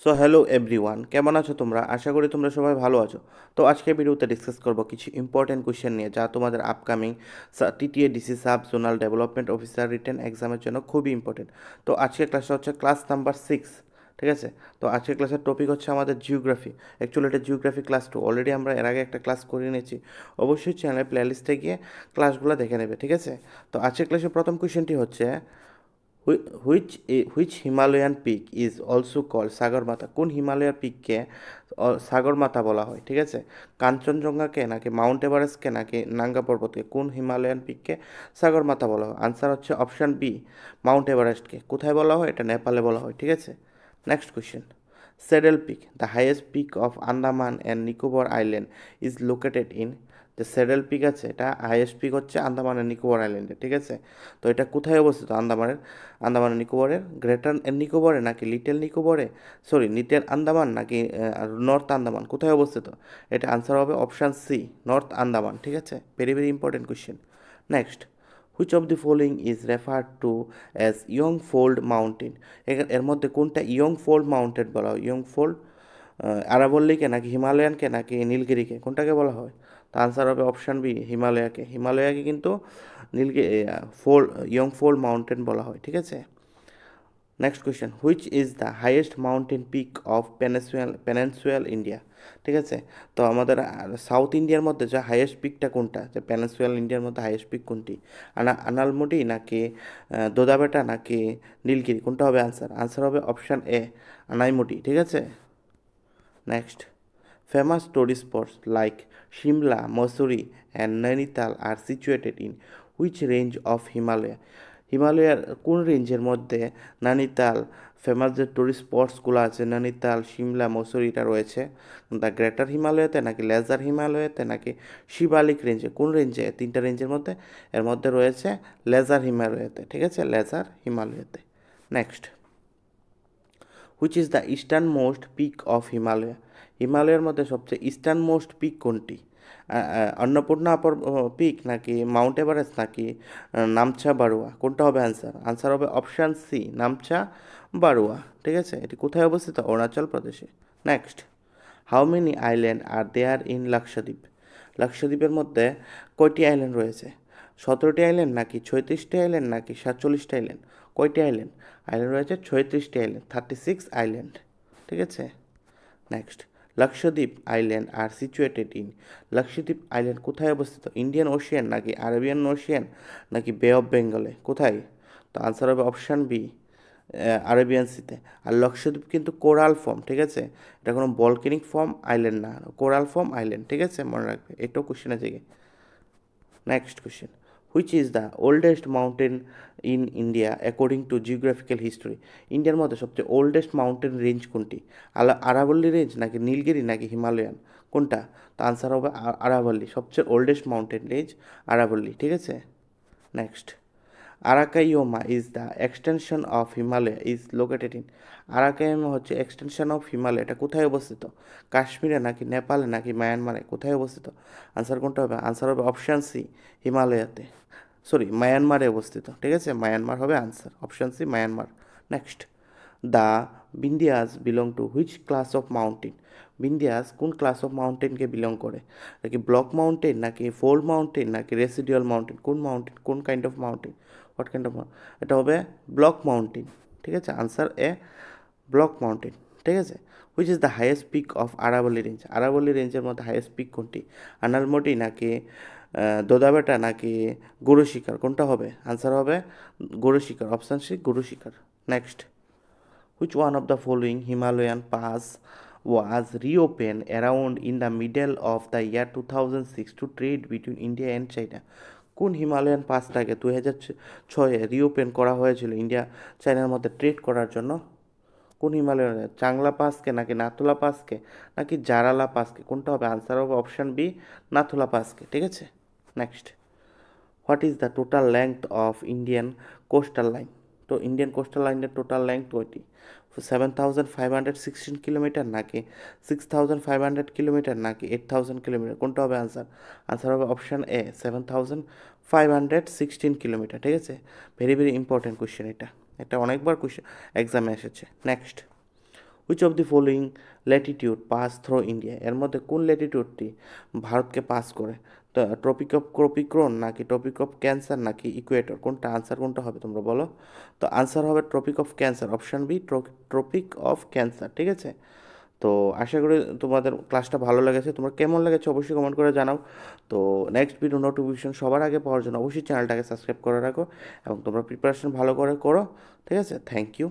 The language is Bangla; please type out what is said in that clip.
সো হ্যালো এভরিওয়ান, কেমন আছো তোমরা? আশা করি তোমরা সবাই ভালো আছো। তো আজকে ভিডিওতে ডিসকাস করব কিছু ইম্পর্টেন্ট কোয়েশ্চেন নিয়ে, যা তোমাদের upcoming TTA DC sub zonal development officer written এক্সামের জন্য খুবই ইম্পর্টেন্ট। তো আজকের ক্লাসটা হচ্ছে ক্লাস নাম্বার 6, ঠিক আছে? তো আজকের ক্লাসের টপিক হচ্ছে আমাদের জিওগ্রাফি। অ্যাকচুয়ালি এটা জিওগ্রাফি ক্লাস 2, অলরেডি আমরা এর আগে একটা ক্লাস করে নিয়েছি। অবশ্যই চ্যানেলের প্লেলিস্টে গিয়ে ক্লাসগুলো দেখে নেবে, ঠিক আছে? তো আজকের ক্লাসের প্রথম কোয়েশ্চেনটি হচ্ছে which Himalayan peak is also called Sagarmatha? কোন হিমালয়ার পিককে সাগরমাথা বলা হয়? ঠিক আছে, কাঞ্চনজঙ্ঘাকে নাকি মাউন্ট এভারেস্টকে নাকি নাঙ্গা পর্বতকে? কোন হিমালয়ান পিককে সাগরমাথা বলা হয়? আনসার হচ্ছে অপশান বি, মাউন্ট এভারেস্টকে। কোথায় বলা হয়? এটা নেপালে বলা হয়, ঠিক আছে? Next question, saddle peak, the highest peak of Andaman and Nicobar island, is located in. যে সেডেল পিক আছে, এটা হাইয়েস্ট পিক হচ্ছে আন্দামান অ্যান্ড নিকোবর আইল্যান্ডে, ঠিক আছে? তো এটা কোথায় অবস্থিত? আন্দামান নিকোবরের গ্রেটার নিকোবরে নাকি লিটল নিকোবরে, সরি লিটল আন্দামান নাকি নর্থ আন্দামান, কোথায় অবস্থিত? এটা আনসার হবে অপশান সি, নর্থ আন্দামান, ঠিক আছে? Very very important question. Next, which of the following is referred to as young fold mountain? এর মধ্যে কোনটা ইয়ং ফোল্ড মাউন্টেন বলা হয়? ইয়ং ফোল্ড আরাবল্লীকে নাকি হিমালয়ানকে নাকি নীলগিরিকে, কোনটাকে বলা হয়? তো আনসার হবে অপশান বি, হিমালয়াকে। হিমালয়াকে কিন্তু নীলগিরি ইয়ং ফোল্ড মাউন্টেন বলা হয়, ঠিক আছে? Next question, which is the highest mountain peak of peninsular India? ঠিক আছে, তো আমাদের সাউথ ইন্ডিয়ার মধ্যে যে হাইয়েস্ট পিকটা কোনটা, যে পেনিনসুয়াল ইন্ডিয়ার মধ্যে হাইয়েস্ট পিক কোনটি? আনালমুডি নাকি দোদাবেটা নাকি নীলগিরি, কোনটা হবে আনসার? আনসার হবে অপশান এ, আনাইমুডি, ঠিক আছে? Next, famous tourist spots like Shimla, Mussoorie, and Nainital are situated in which range of Himalaya? হিমালয়ার কোন রেঞ্জের মধ্যে নানিতাল ফেমাস যে টুরিস্ট স্পটসগুলো আছে, নানিতাল, সিমলা, মসুরিটা রয়েছে? দ্য গ্রেটার হিমালয়াতে নাকি লেজার হিমালয়াতে নাকি শিবালিক রেঞ্জে? কোন রেঞ্জে? তিনটা রেঞ্জের মধ্যে এর মধ্যে রয়েছে লেজার হিমালয়াতে, ঠিক আছে? লেজার হিমালয়াতে। Next, which is the eastern most peak of Himalaya? হিমালয়ের মধ্যে সবচেয়ে ইস্টার্ন মোস্ট পিক কোনটি? অন্নপূর্ণা পিক নাকি মাউন্ট এভারেস্ট নাকি নামচা বারুয়া, কোনটা হবে আনসার? আনসার হবে অপশান সি, নামচা বারুয়া, ঠিক আছে? এটি কোথায় অবস্থিত? অরুণাচল প্রদেশে। Next, how many island are there in Lakshadweep? লাক্ষাদ্বীপের মধ্যে কয়টি আইল্যান্ড রয়েছে? 17টি আইল্যান্ড নাকি 36টি আইল্যান্ড নাকি 47টি আইল্যান্ড? কয়টি আইল্যান্ড? আইল্যান্ড রয়েছে 36টি আইল্যান্ড, 36 আইল্যান্ড, ঠিক আছে? Next, Lakshadweep island are situated in. Lakshadweep island কোথায় অবস্থিত? ইন্ডিয়ান ওশিয়ান নাকি আরবিয়ান ওশিয়ান নাকি বে অফ বেঙ্গলে, কোথায়? তো আনসার হবে অপশান বি, আরবিয়ান সিতে। আর লাক্ষাদ্বীপ কিন্তু কোরাল ফর্ম, ঠিক আছে? এটা কোনো ভলকেনিক ফর্ম আইল্যান্ড না, কোরাল ফর্ম আইল্যান্ড, ঠিক আছে? মনে রাখবে, এটাও কোশ্চেনে থেকে। Next question, which is the oldest mountain in India according to geographical history? ইন্ডিয়ার মধ্যে সবচেয়ে ওল্ডেস্ট মাউন্টেন রেঞ্জ কোনটি? আরাবল্লী রেঞ্জ নাকি নীলগিরি নাকি হিমালয়ান, কোনটা? তো আনসার হবে আরাবল্লী, সবচেয়ে ওল্ডেস্ট মাউন্টেন রেঞ্জ আরাবল্লী, ঠিক আছে? Next, Arakan Yoma is the extension of Himalaya is located in. Arakan Yoma হচ্ছে এক্সটেনশন অফ হিমালয়, এটা কোথায় অবস্থিত? কাশ্মীরে নাকি নেপালে নাকি মায়ানমারে, কোথায় অবস্থিত? আনসার কোনটা হবে? আনসার হবে অপশান সি, হিমালয়াতে, সরি মায়ানমারে অবস্থিত, ঠিক আছে? মায়ানমার হবে answer, option C Myanmar. Next, the Vindhyas belong to which class of mountain? Vindhyas কোন ক্লাস অফ মাউন্টেনকে বিলং করে? নাকি ব্লক মাউন্টেন নাকি ফোল্ড মাউন্টেন নাকি রেসিডুয়াল মাউন্টেন? কোন মাউন্টেন, কোন kind of mountain, what kind of? এটা হবে ব্লক মাউন্টেন, ঠিক আছে? আনসার এ, ব্লক মাউন্টেন, ঠিক আছে? Which is the highest peak of আরাবল্লী রেঞ্জ? আরাবল্লী রেঞ্জের মধ্যে হাইয়েস্ট পিক কোনটি? আনালমটি নাকি দোদাবেটা নাকি গুরু শিকার, কোনটা হবে? আনসার হবে গুরু শিকার, অপশান সি গুরু শিকার। Next, which one of the following Himalayan pass was reopened around in the middle of the year 2006 to trade between India and China? কোন হিমালয়ান পাসটাকে 2006-এ রিওপেন করা হয়েছিল ইন্ডিয়া চায়নার মধ্যে ট্রেড করার জন্য? কোন হিমালয়ান, চাংলা পাসকে নাকি নাথুলা পাসকে নাকি জারালা পাসকে, কোনটা হবে? আনসার হবে অপশান বি, নাথুলা পাসকে, ঠিক আছে? Next, what is the total length of Indian coastal line? তো ইন্ডিয়ান কোস্টাল লাইনের টোটাল লেংথ কয়টি? 7,516 কিলোমিটার নাকি 6,500 কিলোমিটার নাকি 8,000 কিলোমিটার, কোনটা হবে আনসার? আনসার হবে অপশান এ, 7,516 কিলোমিটার, ঠিক আছে? ভেরি ভেরি ইম্পর্টেন্ট কোয়েশ্চেন এটা, এটা অনেকবার কোয়েশ্চেন এক্সামে এসেছে। Next, which of the following latitude pass through India, এর মধ্যে কোন ল্যাটিটিউডটি ভারতকে পাস করে? তো ট্রপিক অফ ক্রপিক্রন নাকি ট্রপিক অফ ক্যান্সার নাকি ইকুয়েটর, কোনটা আনসার কোনটা হবে তোমরা বলো? তো আনসার হবে tropic of cancer, option B, tropic of cancer, ঠিক আছে? তো আশা করি তোমাদের ক্লাসটা ভালো লেগেছে, তোমার কেমন লেগেছে অবশ্যই কমেন্ট করে জানাও। তো নেক্সট ভিডিও নোটিফিকেশন সবার আগে পাওয়ার জন্য অবশ্যই চ্যানেলটাকে সাবস্ক্রাইব করে রাখো এবং তোমরা প্রিপারেশন ভালো করে করো, ঠিক আছে? Thank you.